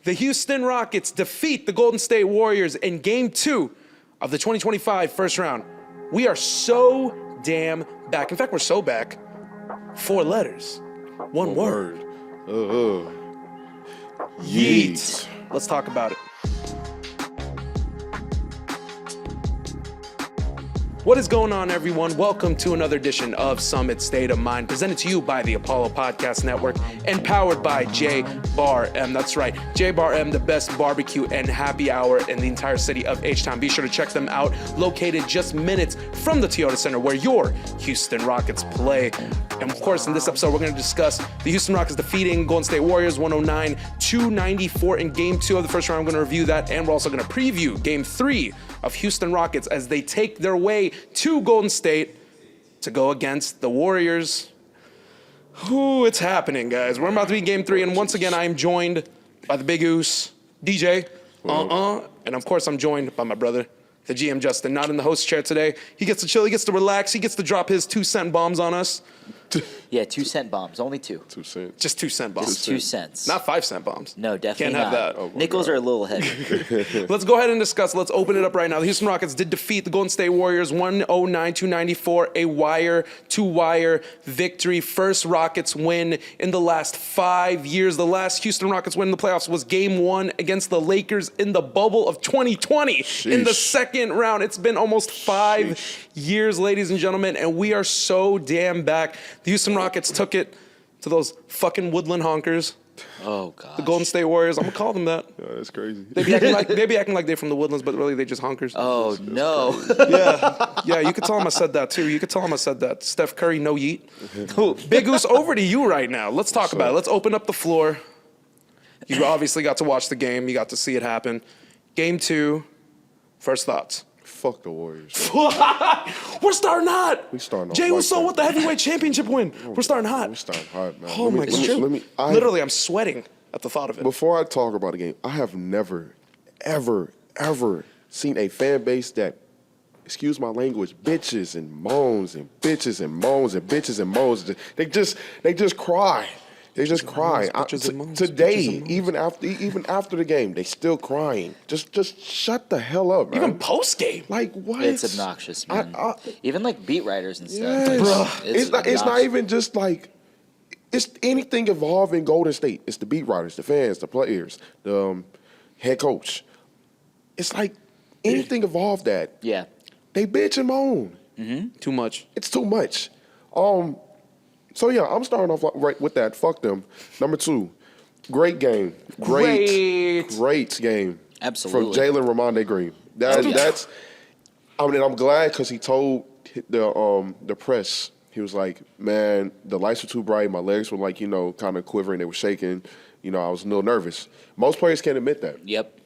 The Houston Rockets defeat the Golden State Warriors in Game 2 of the 2025 first round. We are so damn back. In fact, we're so back. 4 letters. One word. Yeet. Let's talk about it. What is going on, everyone? Welcome to another edition of Summit State of Mind, presented to you by the Apollo Podcast Network and powered by J Bar M. That's right, J Bar M, the best barbecue and happy hour in the entire city of H-Town. Be sure to check them out, located just minutes from the Toyota Center where your Houston Rockets play. And of course, in this episode, we're going to discuss the Houston Rockets defeating Golden State Warriors 109-294 in Game 2 of the first round. I'm going to review that, and we're also going to preview Game 3 of Houston Rockets as they take their way to Golden State to go against the Warriors. Ooh, it's happening, guys. We're about to be in Game 3, and once again, I am joined by the Big Goose, DJ, and of course, I'm joined by my brother, the GM Justin, not in the host chair today. He gets to chill, he gets to relax, he gets to drop his 2-cent bombs on us. Yeah, 2-cent bombs, only 2. 2 cents. Just 2-cent bombs. Just 2 cents. Not 5-cent bombs. No, definitely Can't have not. that. Oh Nickels are a little heavy. Let's go ahead and discuss. Let's open it up right now. The Houston Rockets did defeat the Golden State Warriors 109-294, a wire-to-wire victory. First Rockets win in the last 5 years. The last Houston Rockets win in the playoffs was Game 1 against the Lakers in the bubble of 2020 in the second round. It's been almost 5 years, ladies and gentlemen, and we are so damn back. The Houston Rockets took it to those fucking woodland honkers. Oh, God. The Golden State Warriors. I'm going to call them that. Yeah, that's crazy. They be acting like they're from the woodlands, but really they just honkers. Oh, no. Yeah, you could tell him I said that too. You could tell him I said that. Steph Curry, no yeet. Big Goose, over to you right now. Let's talk about it. Let's open up the floor. You obviously got to watch the game. You got to see it happen. Game 2, first thoughts. Fuck the Warriors. We're starting hot. We starting off Jay like Uso that. with the heavyweight championship win. We're starting hot. We starting hot, man. Oh my God. Literally, I'm sweating at the thought of it. Before I talk about the game, I have never, ever seen a fan base that, excuse my language, bitches and moans and bitches and moans and bitches and moans. They just cry. They just cry. Today, even after the game, they still crying. Just shut the hell up, man. Even post game, like what? It's obnoxious, man. Even like beat writers and stuff. Yes. It's not even just like it's anything involving Golden State. It's the beat writers, the fans, the players, the head coach. It's like anything involved that. Yeah. They bitch and moan. Mm-hmm. too much. It's too much. So, yeah, I'm starting off right with that. Fuck them. Number 2, great game. Great game. Absolutely. From Jalen Green. That's. I mean, I'm glad because he told the press, he was like, man, the lights were too bright. My legs were like, kind of quivering. They were shaking. I was a little nervous. Most players can't admit that. Yep.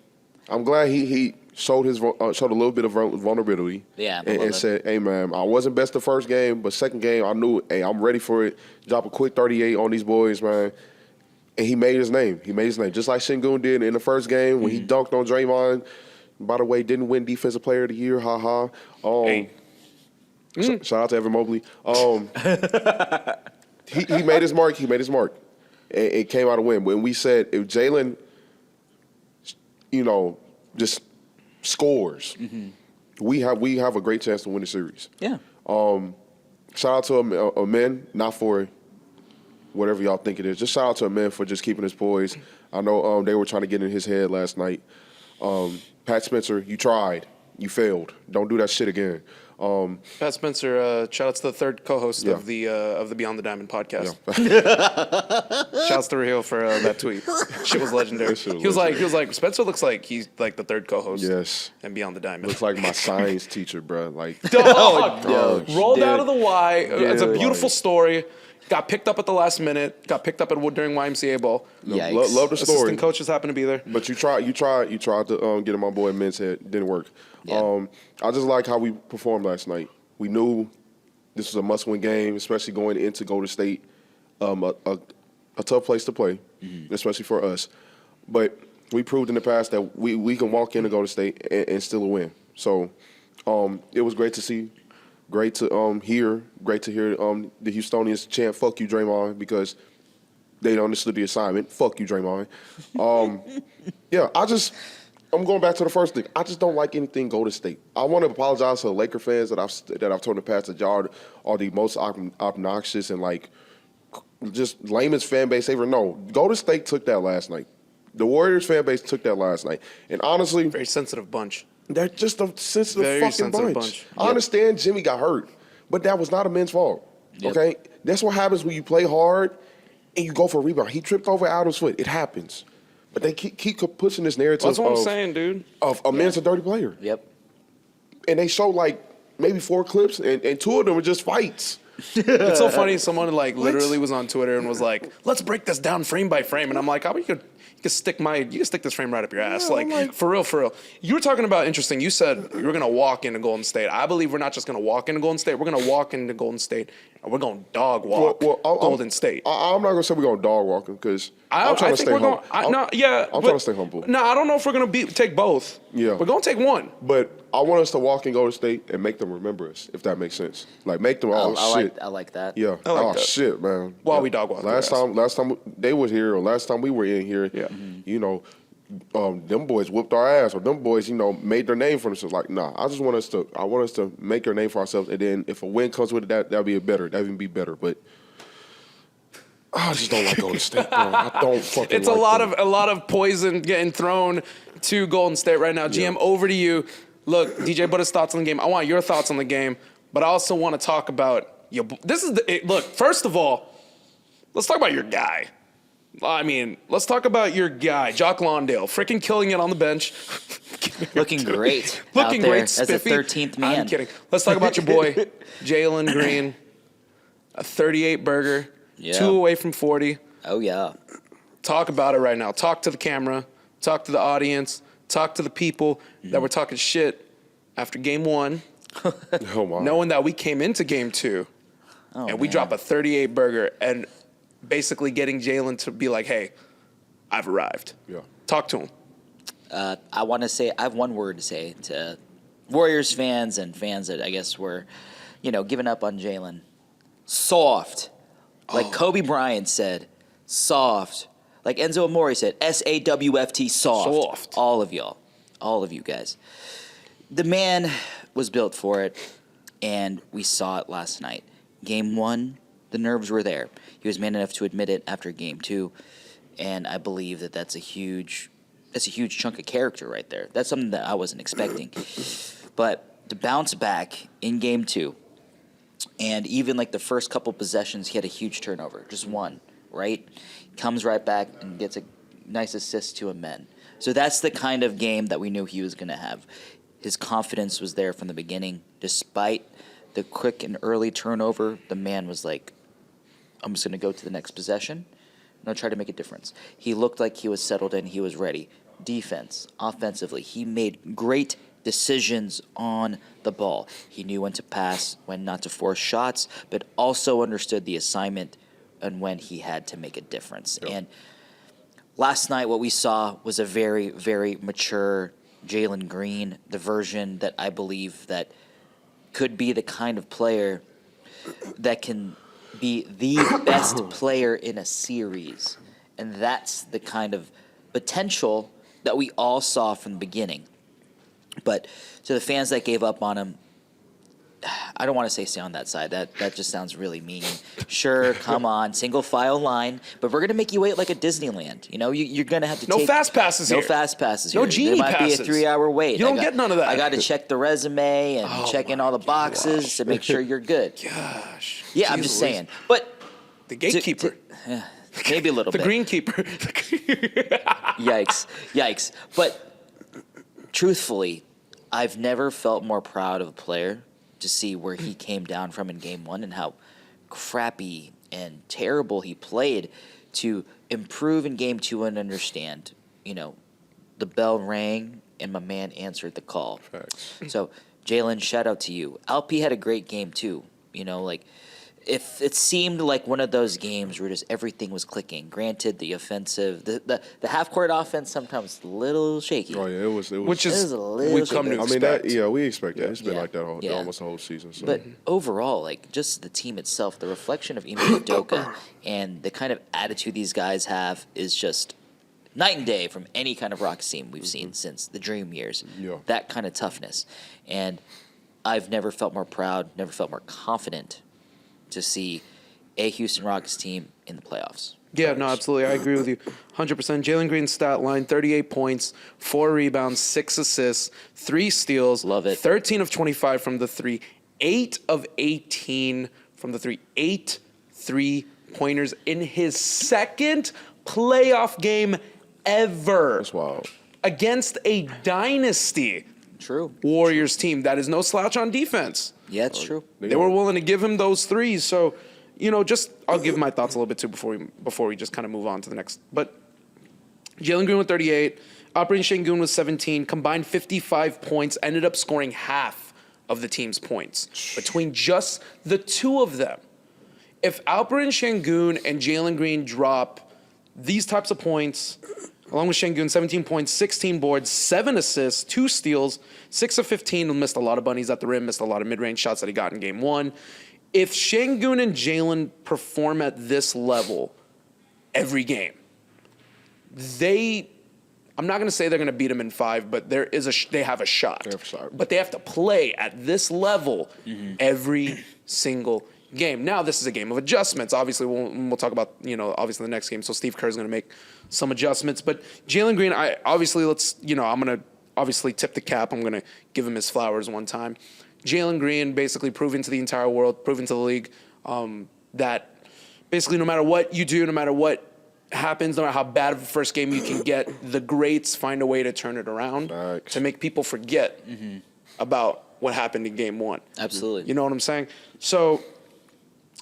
I'm glad he showed a little bit of vulnerability. Yeah, and said, "Hey man, I wasn't best the first game, but second game I knew, hey, I'm ready for it. Drop a quick 38 on these boys, man." And he made his name. Just like Şengün did in the first game when he dunked on Draymond. By the way, didn't win Defensive Player of the Year. Shout out to Evan Mobley. He made his mark. And it came out a win. When we said if Jalen, just scores, we have a great chance to win the series. Yeah. Shout out to Amen, not for whatever y'all think it is. Just shout out to Amen for just keeping his poise. I know they were trying to get in his head last night. Pat Spencer, you tried. You failed. Don't do that shit again. Pat Spencer, shout out to the third co-host of the Beyond the Diamond podcast. Yeah. Shouts to Raheel for that tweet. Shit was legendary. He was like, Spencer looks like he's like the third co-host. Yes. And Beyond the Diamond. Looks like my science teacher, bro. Like, rolled out of the Y. It's a beautiful story. Got picked up at the last minute. Got picked up during YMCA ball. Yikes. Love the story. Assistant coaches happened to be there. But you tried to get him on board. Men's head didn't work. Yeah. I just like how we performed last night. We knew this was a must-win game, especially going into Golden State, a tough place to play, especially for us. But we proved in the past that we can walk into Golden State and still win. So it was great to see. Great to hear the Houstonians chant "Fuck you, Draymond," because They understood the assignment. Fuck you, Draymond. Yeah, I'm going back to the first thing. I just don't like anything Golden State. I want to apologize to the Laker fans that I've told in the past that y'all are the most obnoxious and like just lamest fan base ever. No, Golden State took that last night. The Warriors fan base took that last night. And honestly, Very sensitive bunch. they're just a sensitive Very fucking sensitive bunch. bunch. I understand Jimmy got hurt, but that was not a man's fault. Yep. Okay? That's what happens when you play hard and you go for a rebound. He tripped over Adam's foot. It happens. But they keep pushing this narrative That's what I'm saying, dude. of a man's a dirty player. Yep. And they show like maybe 4 clips, and 2 of them were just fights. It's so funny. Someone like literally was on Twitter and was like, "Let's break this down frame by frame." And I'm like, "How about you could stick this frame right up your ass?" Yeah, Like for real. You were talking about interesting. You said you were gonna walk into Golden State. I believe we're not just gonna walk into Golden State. We're gonna walk into Golden State and we're gonna dog walk Golden State. I'm not gonna say we're gonna dog walking because I'm trying to stay humble. I'm trying to stay humble. No, I don't know if we're gonna take both. Yeah. we're gonna take one. But I want us to walk in Golden State and make them remember us, if that makes sense. Like make them, shit. I like that. Yeah. I like that. Shit, man. While we dog walk their Last time they was here, or last time we were in here, Yeah. you know, them boys whooped our ass, or them boys, made their name for themselves. Like, nah, I want us to make our name for ourselves, and then if a win comes with it, that'd be that'd even be better. But I just don't like Golden State, bro. I don't fucking. It's like a lot of poison getting thrown to Golden State right now. GM, over to you. Look, DJ, but his thoughts on the game. I want your thoughts on the game, but I also want to talk about your. Look. First of all, let's talk about your guy. I mean, let's talk about your guy, Jock Lawndale, freaking killing it on the bench. Looking great. Looking out there great, as a spiffy. 13th man. I'm kidding. Let's talk about your boy, Jalen Green. A 38 burger, Yeah. 2 away from 40. Oh yeah. Talk about it right now. Talk to the camera. Talk to the audience. Talk to the people that were talking shit after game 1, Oh my. knowing that we came into game 2 and we man. drop a 38 burger and basically getting Jalen to be like, "Hey, I've arrived." Yeah. Talk to him. I want to say I have one word to say to Warriors fans and fans that I guess were, giving up on Jalen. Soft, like Kobe Bryant said, soft. Like Enzo Amore said, SAWFT, soft. Soft. All of y'all, all of you guys. The man was built for it, and we saw it last night. Game 1, the nerves were there. He was man enough to admit it after game 2, and I believe that's a huge chunk of character right there. That's something that I wasn't expecting. But to bounce back in game 2, and even like the first couple possessions, he had a huge turnover, just one, right? Comes right back and gets a nice assist to a men. So that's the kind of game that we knew he was going to have. His confidence was there from the beginning. Despite the quick and early turnover, the man was like, I'm just going to go to the next possession. I'm going to try to make a difference. He looked like he was settled in. He was ready. Defense, offensively, he made great decisions on the ball. He knew when to pass, when not to force shots, but also understood the assignment and when he had to make a difference. Yep. And last night what we saw was a very, very mature Jalen Green, the version that I believe that could be the kind of player that can be the best player in a series. And that's the kind of potential that we all saw from the beginning. But to the fans that gave up on him, I don't want to say stay on that side. That just sounds really mean. Sure, come on, single file line, but we're gonna make you wait like a Disneyland. You're gonna have to No take fast passes here. No fast passes No here. genie There might passes. be a 3-hour wait. You don't get none of that. I got to check the resume and check in all the boxes to make sure you're good. Gosh. Yeah, I'm Jeez just Louise. saying. But The gatekeeper. maybe a little The bit. greenkeeper. Yikes. But truthfully, I've never felt more proud of a player to see where he came down from in game 1 and how crappy and terrible he played to improve in game 2 and understand, the bell rang and my man answered the call. Facts. So, Jalen, shout out to you. Alp had a great game too. if it seemed like one of those games where just everything was clicking. Granted, the offensive, the half court offense sometimes a little shaky. Oh yeah, it was. Which It is was a little we come to shaky. I mean, expect. we expect that. It's been Yeah. like that Yeah. almost the whole season. So. But overall, like just the team itself, the reflection of Ime Udoka and the kind of attitude these guys have is just night and day from any kind of Rockets team we've seen since the Dream years. Yeah. That kind of toughness. And I've never felt more proud, never felt more confident to see a Houston Rockets team in the playoffs. Yeah, no, absolutely. I agree with you 100%. Jalen Green's stat line, 38 points, 4 rebounds, 6 assists, 3 steals. Love it. 13 of 25 from the 3, 8 of 18 from the 3, 8 3-pointers in his second playoff game ever That's wild. against a dynasty True. Warriors team. That is no slouch on defense. Yeah, it's true. They were willing to give him those threes. So, just I'll give my thoughts a little bit too before we just kind of move on to the next. But Jalen Green with 38, Operation Shangoon with 17, combined 55 points, ended up scoring half of the team's points between just the two of them. If Alperen Şengün and Jalen Green drop these types of points, along with Şengün, 17 points, 16 boards, 7 assists, 2 steals, 6 of 15, missed a lot of bunnies at the rim, missed a lot of mid-range shots that he got in game 1. If Şengün and Jalen perform at this level every game, I'm not going to say they're going to beat them in 5, but they have a shot. They have a shot. But they have to play at this level every single game. Now, this is a game of adjustments. Obviously, we'll talk about, obviously the next game. So Steve Kerr's going to make some adjustments. But Jalen Green, I'm going to obviously tip the cap. I'm going to give him his flowers one time. Jalen Green basically proving to the entire world, proving to the league that basically no matter what you do, no matter what happens, no matter how bad of a first game you can get, the greats find a way to turn it around Facts. to make people forget about what happened in game 1. Absolutely. You know what I'm saying? So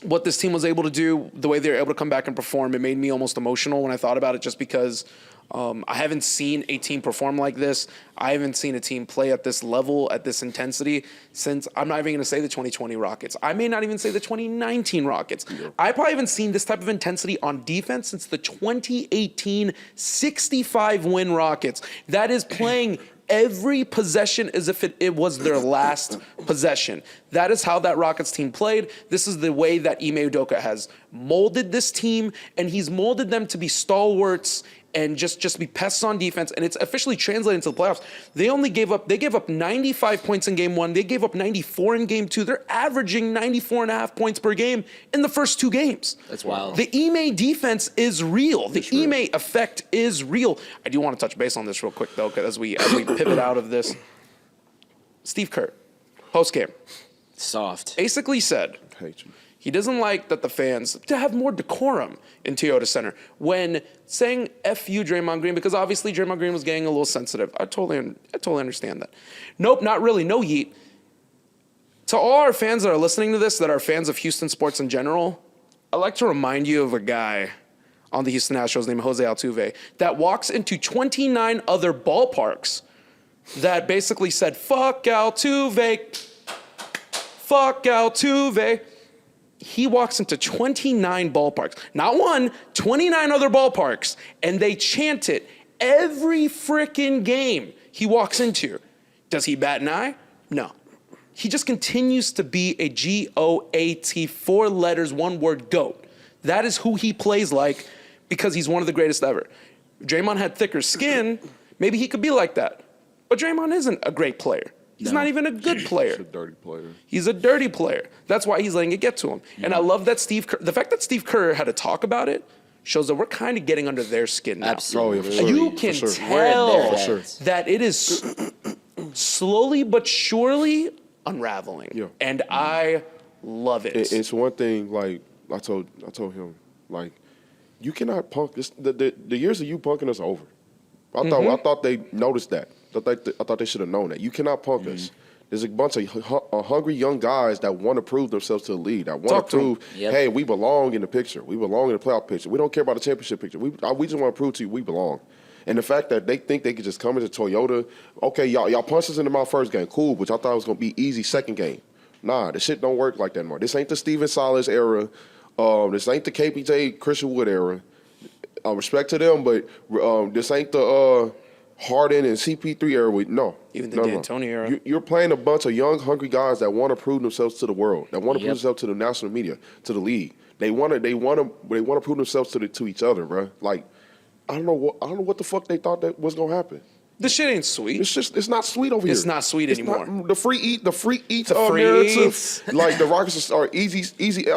what this team was able to do, the way they were able to come back and perform, it made me almost emotional when I thought about it, just because I haven't seen a team perform like this. I haven't seen a team play at this level, at this intensity, since I'm not even going to say the 2020 Rockets. I may not even say the 2019 Rockets. Yeah. I probably haven't seen this type of intensity on defense since the 2018 65-win Rockets. That is playing every possession as if it was their last possession. That is how that Rockets team played. This is the way that Ime Udoka has molded this team, and he's molded them to be stalwarts and just be pests on defense, and it's officially translated into the playoffs. They gave up 95 points in game 1. They gave up 94 in game 2. They're averaging 94.5 points per game in the first 2 games. That's wild. The Ime defense is real. The Ime effect is real. I do want to touch base on this real quick, though, as we pivot out of this. Steve Kerr, post-game, Soft. basically said Hate you. he doesn't like that the fans to have more decorum in Toyota Center when saying F you, Draymond Green, because obviously Draymond Green was getting a little sensitive. I totally understand that. Nope, not really. No yeet. To all our fans that are listening to this, that are fans of Houston sports in general, I'd like to remind you of a guy on the Houston Astros named Jose Altuve that walks into 29 other ballparks that basically said, fuck Altuve, fuck Altuve. He walks into 29 ballparks, not one, 29 other ballparks, and they chant it every freaking game he walks into. Does he bat an eye? No. He just continues to be a GOAT, 4 letters, 1 word, GOAT. That is who he plays like because he's one of the greatest ever. Draymond had thicker skin. Maybe he could be like that. But Draymond isn't a great player. He's not even a good player. He's a dirty player. He's a dirty player. That's why he's letting it get to him. And I love that the fact that Steve Kerr had to talk about it shows that we're kind of getting under their skin now. Absolutely. Oh, yeah, for sure. You can For sure. tell For sure. that it is slowly but surely unraveling. Yeah. And I love it. It's one thing, like I told him, like, you cannot punk this. The years of you punking us are over. I thought they noticed that. I thought they should have known that. You cannot punk us. There's a bunch of hungry young guys that want to prove themselves to the league. That want to prove, hey, we belong in the picture. We belong in the playoff picture. We don't care about the championship picture. We just want to prove to you we belong. And the fact that they think they could just come into Toyota, okay, y'all punched us in the mouth first game, cool, but y'all thought it was going to be easy second game. Nah, this shit don't work like that anymore. This ain't the Steven Silas era. This ain't the KPJ Christian Wood era. Respect to them, but this ain't the Harden and CP3 era. No. Even the D'Antoni era. You're playing a bunch of young, hungry guys that want to prove themselves to the world, that want to prove themselves to the national media, to the league. They want to prove themselves to each other, bro. Like, I don't know what the fuck they thought that was gonna happen. This shit ain't sweet. It's not sweet over here. It's not sweet anymore. The free eats narrative, like the Rockets are easy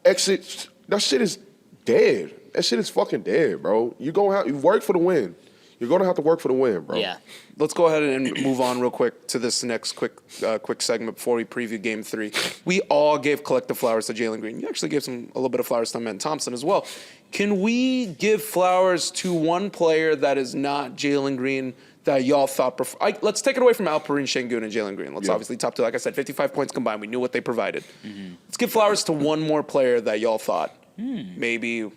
exit. That shit is dead. That shit is fucking dead, bro. You work for the win. You're gonna have to work for the win, bro. Yeah. Let's go ahead and move on real quick to this next quick segment before we preview Game 3. We all gave collective flowers to Jalen Green. You actually gave a little bit of flowers to Amen Thompson as well. Can we give flowers to one player that is not Jalen Green that y'all thought? Let's take it away from Alperen Şengün and Jalen Green. Let's obviously top two. Like I said, 55 points combined. We knew what they provided. Mm-hmm. Let's give flowers to one more player that y'all thought maybe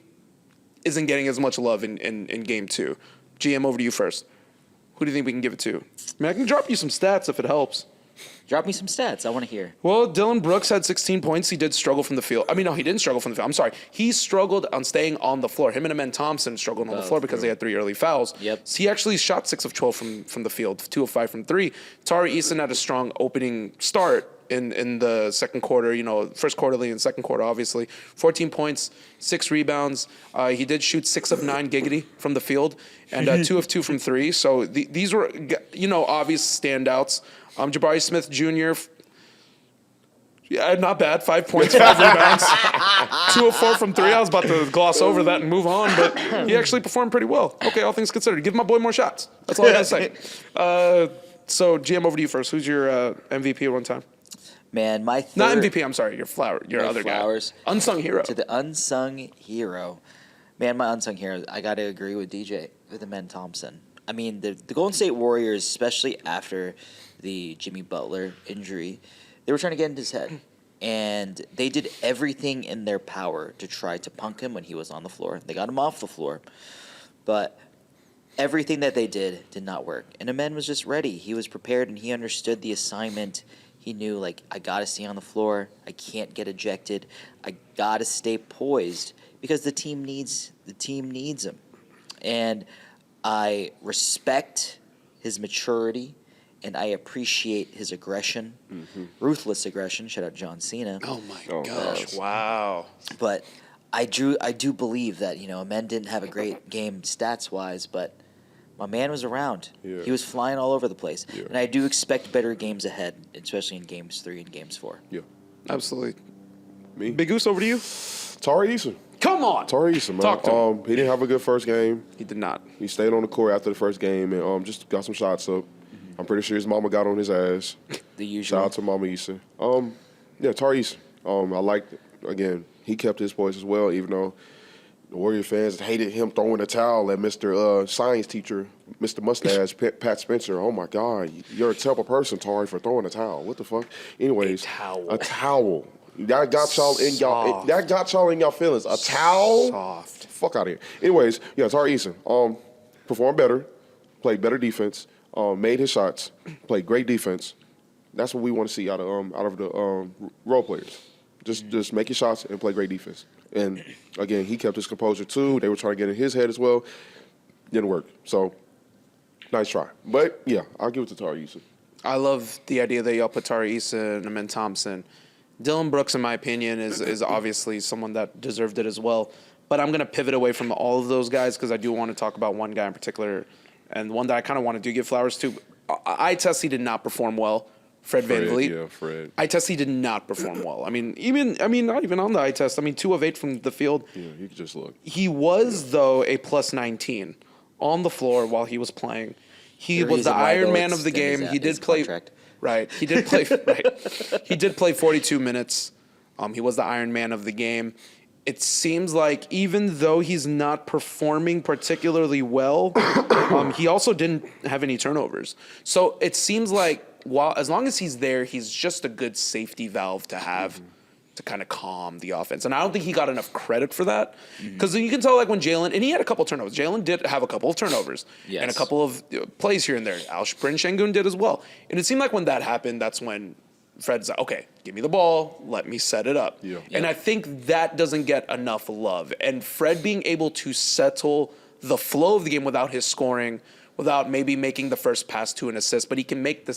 isn't getting as much love in Game 2. GM, over to you first. Who do you think we can give it to? I mean, I can drop you some stats if it helps. Drop me some stats. I want to hear. Well, Dylan Brooks had 16 points. He did struggle from the field. I mean, no, he didn't struggle from the field. I'm sorry. He struggled on staying on the floor. Him and Amen Thompson struggled on the floor because they had 3 early fouls. Yep. So he actually shot 6 of 12 from the field, 2 of 5 from 3. Tari Eason had a strong opening start in the second quarter, first quarterly and second quarter, obviously. 14 points, 6 rebounds. He did shoot 6 of 9 giggity from the field and 2 of 2 from 3. So these were, obvious standouts. Jabari Smith Jr., not bad. 5 points, 5 rebounds, 2 of 4 from 3. I was about to gloss over that and move on, but he actually performed pretty well. Okay, all things considered. Give my boy more shots. That's all I gotta say. So, GM, over to you first. Who's your MVP at one time? Man, my third... Not MVP, I'm sorry. Your other flowers. Guy. Unsung hero. To the unsung hero. Man, my unsung hero, I got to agree with DJ, with Amen Thompson. I mean, the Golden State Warriors, especially after the Jimmy Butler injury, they were trying to get into his head. And they did everything in their power to try to punk him when he was on the floor. They got him off the floor. But everything that they did not work. And Amen was just ready. He was prepared, and he understood the assignment. He knew, I got to stay on the floor. I can't get ejected. I got to stay poised because the team needs him. And I respect his maturity, and I appreciate his aggression, ruthless aggression. Shout out John Cena. Oh, my gosh. Wow. But I do believe that, Amen didn't have a great game stats-wise, but my man was around. Yeah. He was flying all over the place. Yeah. And I do expect better games ahead, especially in Games 3 and Games 4. Yeah. Absolutely. Me? Big Goose, over to you. Tari Eason. Come on. Tari Eason, man. Talk to him. He didn't have a good first game. He did not. He stayed on the court after the first game and just got some shots up. Mm-hmm. I'm pretty sure his mama got on his ass. The usual. Shout out to Mama Eason. Tari Eason. I liked it. Again, he kept his voice as well, even though the Warrior fans hated him throwing a towel at Mr. Science teacher, Mr. Mustache, Pat Spencer. Oh, my God. You're a terrible person, Tari, for throwing a towel. What the fuck? Anyways. A towel. That got y'all in y'all. That got y'all in y'all feelings. A towel. Soft. Fuck out of here. Anyways, Tari Eason. Performed better, played better defense, made his shots, played great defense. That's what we want to see out of the role players. Just make your shots and play great defense. And again, he kept his composure too. They were trying to get in his head as well. Didn't work. So nice try. But yeah, I'll give it to Tari Eason. I love the idea that y'all put Tari Eason and Amen Thompson. Dylan Brooks, in my opinion, is obviously someone that deserved it as well. But I'm going to pivot away from all of those guys because I do want to talk about one guy in particular, and one that I kind of want to do give flowers to. I test he did not perform well. Fred VanVleet. Yeah, Fred. Eye test, he did not perform well. Not even on the eye test. 2 of 8 from the field. Yeah, you could just look. He was, though, a plus 19 on the floor while he was playing. He was the Iron Man of the game. He did play. Right. He did play. Right. He did play 42 minutes. He was the Iron Man of the game. It seems like even though he's not performing particularly well, he also didn't have any turnovers. So it seems like as long as he's there, he's just a good safety valve to have to kind of calm the offense. And I don't think he got enough credit for that because you can tell when Jalen, and he had a couple turnovers. Jalen did have a couple of turnovers and a couple of plays here and there. Alperen Şengün did as well. And it seemed like when that happened, that's when Fred's like, okay, give me the ball, let me set it up. Yeah. And I think that doesn't get enough love. And Fred being able to settle the flow of the game without his scoring, without maybe making the first pass to an assist, but he can make the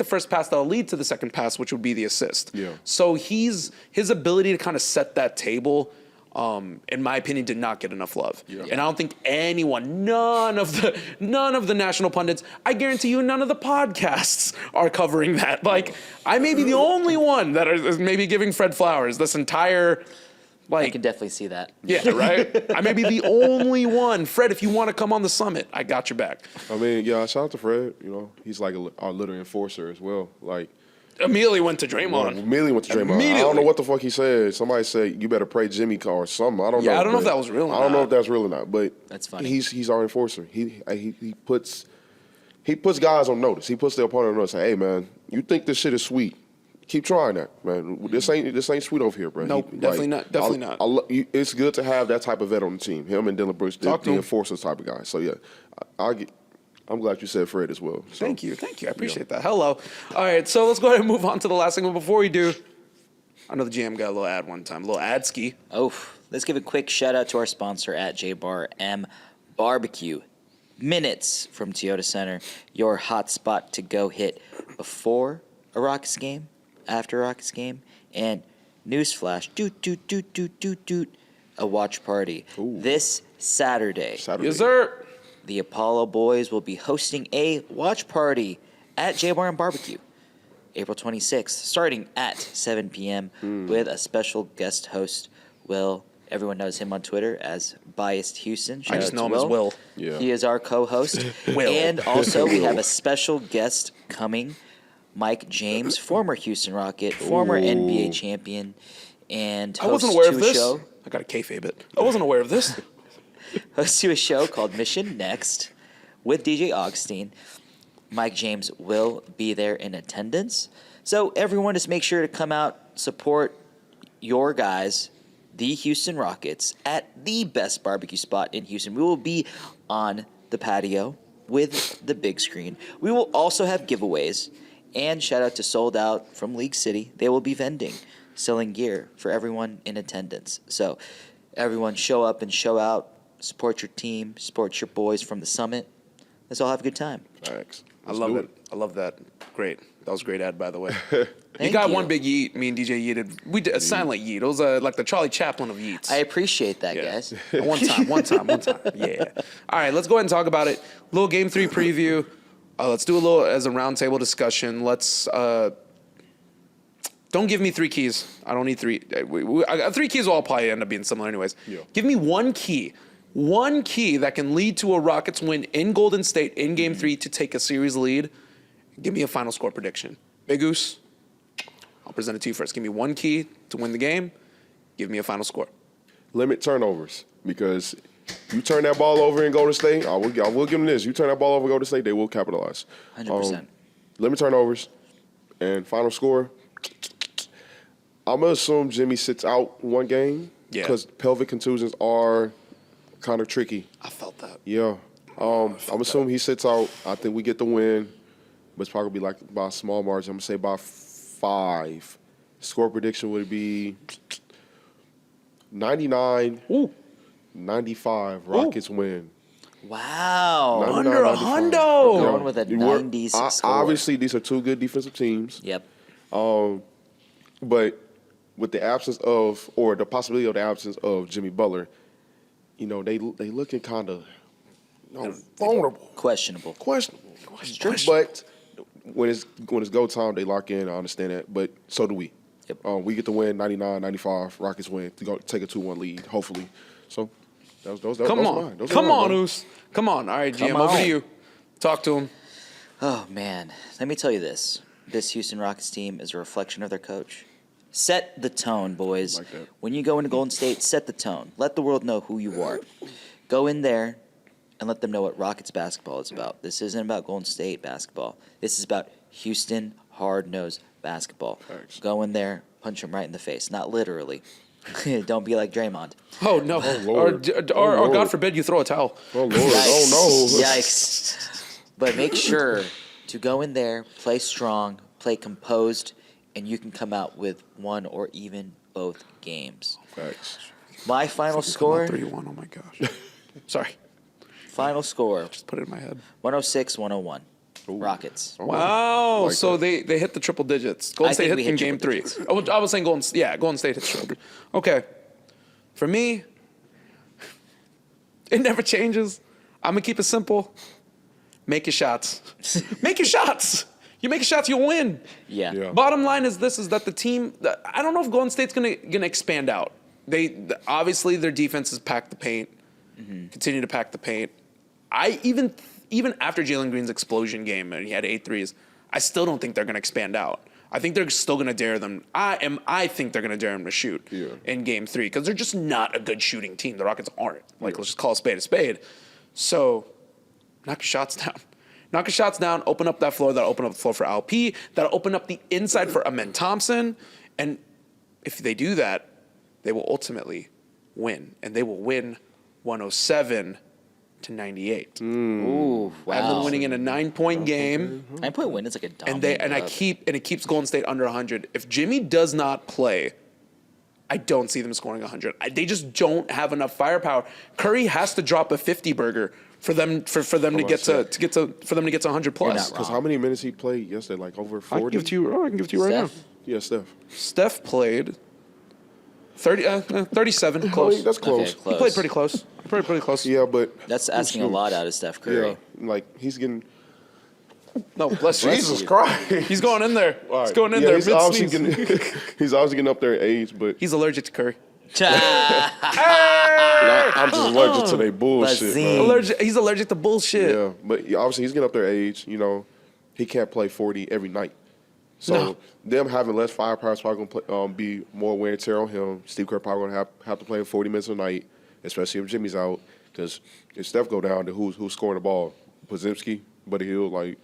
first pass that'll lead to the second pass, which would be the assist. Yeah. So his ability to kind of set that table, in my opinion, did not get enough love. Yeah. And I don't think anyone, none of the national pundits, I guarantee you none of the podcasts are covering that. Like, I may be the only one that is maybe giving Fred flowers this entire, I can definitely see that. yeah, right? I may be the only one. Fred, if you want to come on the summit, I got your back. I mean, yeah, shout out to Fred. You know, he's like our little enforcer as well. Like, Immediately went to Draymond. Immediately went to Draymond. I don't know what the fuck he said. Somebody said, you better pray Jimmy or something. I don't know. Yeah, I don't know if that was real or I don't not. know if that's real or not, but That's funny. He's our enforcer. He puts guys on notice. He puts the opponent on notice. Hey, man, you think this shit is sweet. Keep trying that, man. This ain't sweet over here, bro. Nope, definitely not. Definitely not. It's good to have that type of vet on the team. Him and Dylan Brooks, the enforcers type of guy. So, yeah, I'm glad you said Fred as well. So, Thank you. I appreciate that. Hello. All right, so let's go ahead and move on to the last segment. Before we do, I know the GM got a little ad one time, a little ad ski. Oh, let's give a quick shout out to our sponsor at JBarM Barbecue. Minutes from Toyota Center, your hot spot to go hit before a Rockets game, after a Rockets game, and newsflash, doot, a watch party. Ooh. This Saturday. Yes, sir. The Apollo Boys will be hosting a watch party at JBarM Barbecue, April 26th, starting at 7 p.m. with a special guest host, Will. Everyone knows him on Twitter as Biased Houston. Shout I just out know to him as Will. Yeah. He is our co-host. Will. And also we have a special guest coming, Mike James, former Houston Rocket, former NBA champion, and I host wasn't aware to of a this. show. I got to kayfabe it. I wasn't aware of this. Host to a show called Mission Next with DJ Augustine. Mike James will be there in attendance. So everyone just make sure to come out, support your guys, the Houston Rockets, at the best barbecue spot in Houston. We will be on the patio with the big screen. We will also have giveaways. And shout out to Sold Out from League City. They will be vending, selling gear for everyone in attendance. So everyone show up and show out. Support your team. Support your boys from the summit. Let's all have a good time. Thanks. I love it. I love that. Great. That was a great ad, by the way. Thank got you. one big yeet. Me and DJ yeeted. We did a silent yeet. It was like the Charlie Chaplin of yeets. I appreciate that, Yeah. guys. One time. Yeah. All right, let's go ahead and talk about it. Little Game 3 preview. Let's do a little as a roundtable discussion. Let's don't give me 3 keys. I don't need 3. 3 keys will all probably end up being similar anyways. Yeah. Give me one key that can lead to a Rockets win in Golden State in Game 3 to take a series lead. Give me a final score prediction. Big Goose, I'll present it to you first. Give me one key to win the game. Give me a final score. Limit turnovers, because you turn that ball over in Golden State, I will give them this. You turn that ball over in Golden State, they will capitalize. 100%. Limit turnovers and final score. I'm going to assume Jimmy sits out one game because pelvic contusions are kind of tricky. I felt that. Yeah. I'm assuming he sits out. I think we get the win, but it's probably like by a small margin. I'm going to say by 5. Score prediction would be 99, 95. Rockets win. Wow. 99, Under a 95. hundo. Going with a 90s score. Obviously, these are 2 good defensive teams. Yep. But with the absence of, or the possibility of the absence of Jimmy Butler, you know, they looking kind of vulnerable. Questionable. Questionable. But when it's go time, they lock in. I understand that. But so do we. Yep. We get to win 99, 95. Rockets win to go take a 2-1 lead, hopefully. So those Come on. Come on, Oos. Come on. All right, GM, Come over on. to you. Talk to him. Oh, man. Let me tell you this. This Houston Rockets team is a reflection of their coach. Set the tone, boys. Like that. When you go into Golden State, set the tone. Let the world know who you are. Go in there and let them know what Rockets basketball is about. This isn't about Golden State basketball. This is about Houston hard-nosed basketball. Thanks. Go in there, punch them right in the face. Not literally. Don't be like Draymond. Oh, no. Lord. Or Lord. God forbid you throw a towel. Oh, Lord. Oh, no. Yikes. But make sure to go in there, play strong, play composed, and you can come out with one or even both games. Facts. My final score. 3-1. Oh my gosh. Sorry. Final score. Just put it in my head. 106-101. Rockets. Oh, Wow. like so that. they hit the triple digits. Golden I State think hit we in hit game triple 3. digits. I was saying Golden State hit triple digits. Okay. For me, it never changes. I'm going to keep it simple. Make your shots. Make your shots. You make your shots, you'll win. Yeah. Bottom line is this: is that the team? I don't know if Golden State's gonna expand out. Obviously their defense has packed the paint. Continue to pack the paint. I even after Jalen Green's explosion game and he had 8 threes, I still don't think they're gonna expand out. I think they're still gonna dare them. I think they're gonna dare them to shoot in game 3 because they're just not a good shooting team. The Rockets aren't. Let's just call a spade a spade. So knock your shots down. Knock your shots down, open up that floor. That'll open up the floor for LP. That'll open up the inside for Amen Thompson. And if they do that, they will ultimately win. And they will win 107-98. Ooh, I have them wow. winning in a 9-point game. 9-point win is like a dominant. It keeps Golden State under 100. If Jimmy does not play, I don't see them scoring 100. They just don't have enough firepower. Curry has to drop a 50 burger for them to get to 100 plus. Because how many minutes he played yesterday? Like over 40? I can give it to you right now. Steph? Yeah, Steph. Steph played 37, close. That's close. Okay, close. He played pretty close. Pretty close. Yeah, but That's asking a lot out of Steph Curry. yeah, like he's getting. No, bless you. Jesus Christ. He's going in there. All right. He's going in Yeah, there. He's obviously, Mid-sneeze. getting, he's obviously getting up there in age, but He's allergic to Curry. I'm just allergic to their bullshit. Bazing. bro. He's allergic to bullshit. Yeah, but obviously he's getting up there in age. You know, he can't play 40 every night. So No. them having less firepower is probably going to be more wear and tear on him. Steve Kerr probably going to have to play 40 minutes a night, especially if Jimmy's out. Because if Steph go down, then who's scoring the ball? Podziemski, Buddy Hield, like,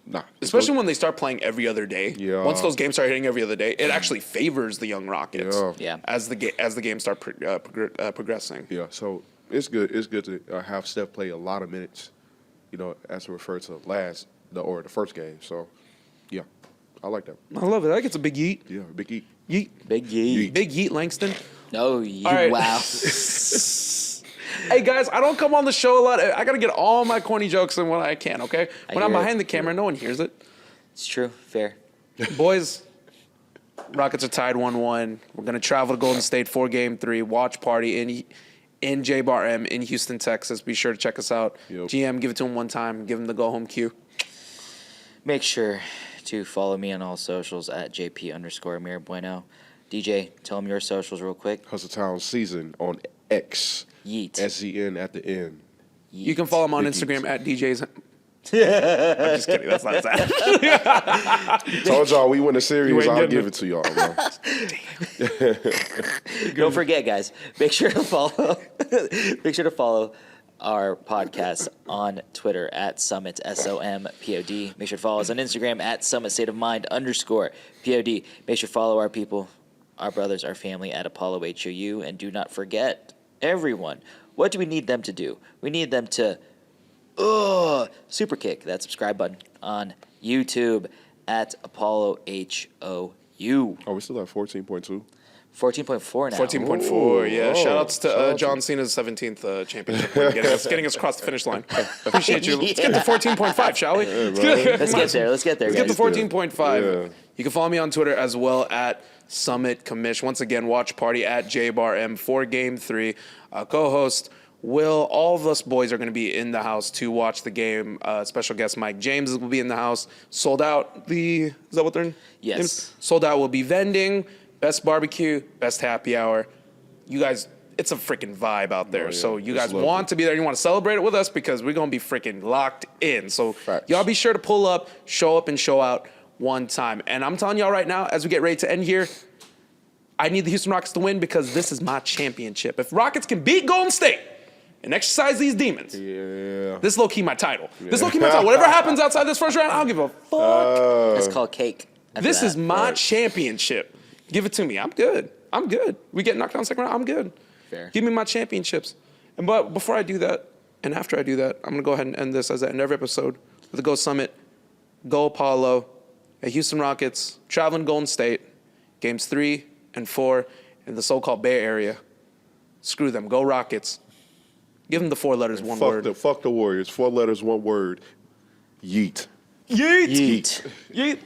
nah. Especially when they start playing every other day. Yeah. Once those games start hitting every other day, it actually favors the young Rockets. Yeah. Yeah. As the games start progressing. Yeah, so it's good. It's good to have Steph play a lot of minutes, you know, as to refer to the first game. So, yeah, I like that. I love it. I think it's a big yeet. Yeah, big eat. Yeet. Big yeet. Big yeet, Langston. No, you All right. wow. Hey guys, I don't come on the show a lot. I gotta get all my corny jokes in when I can. Okay, when I'm hear it. behind the camera, no one hears it. It's true. Fair. Boys, Rockets are tied 1-1. We're gonna travel to Golden State for Game 3. Watch party in J-Bar M in Houston, Texas. Be sure to check us out. Yep. GM, give it to him one time. Give him the go home cue. Make sure to follow me on all socials at JP_Mirabueno. DJ, tell them your socials real quick. Hustletown Season on X. Yeet. SZN at the end. You can follow him on Big Instagram Yeet. at DJ's. I'm just kidding. That's not sad. Told y'all we win the series. ain't I'll getting give it. it to y'all, bro. Don't forget, guys. Make sure to follow. Make sure to follow our podcast on Twitter at Summit SOMPOD. Make sure to follow us on Instagram at Summit State of Mind _POD. Make sure to follow our people, our brothers, our family at Apollo HOU, and do not forget, everyone, what do we need them to do? We need them to super kick that subscribe button on YouTube at Apollo HOU. Oh, we still at 14.2. 14.4 now. 14.4, yeah. Oh, Shout outs to shout out John Cena's 17th championship win, getting us across the finish line. Appreciate you. Let's get to 14.5, shall we? Let's get there. Let's get there, Let's get guys. to 14.5. Yeah. You can follow me on Twitter as well at Summit Commish. Once again, watch party at JBarM for Game 3. Co-host Will, all of us boys are going to be in the house to watch the game. Special guest Mike James will be in the house. Sold out. Is that what they're in? Yes. Sold out will be vending. Best barbecue, best happy hour. You guys, it's a freaking vibe out there. Oh, yeah. So you It's guys lovely. want to be there. You want to celebrate it with us because we're going to be freaking locked in. So Facts. y'all be sure to pull up, and show out one time. And I'm telling y'all right now, as we get ready to end here, I need the Houston Rockets to win because this is my championship. If Rockets can beat Golden State and exercise these demons, Yeah. this is low-key my title. This is low-key my title. Whatever happens outside this first round, I don't give a fuck. That's called cake. After This that. is my championship. Give it to me. I'm good. We get knocked down second round. I'm good. Fair. Give me my championships. But before I do that, and after I do that, I'm going to go ahead and end this as I end every episode with the Go Summit, Go Apollo, at Houston Rockets, traveling Golden State, games 3 and 4 in the so-called Bay Area. Screw them. Go Rockets. Give them the 4 letters, one word. Fuck the Warriors. 4 letters, 1 word. Yeet. Yeet. Yeet.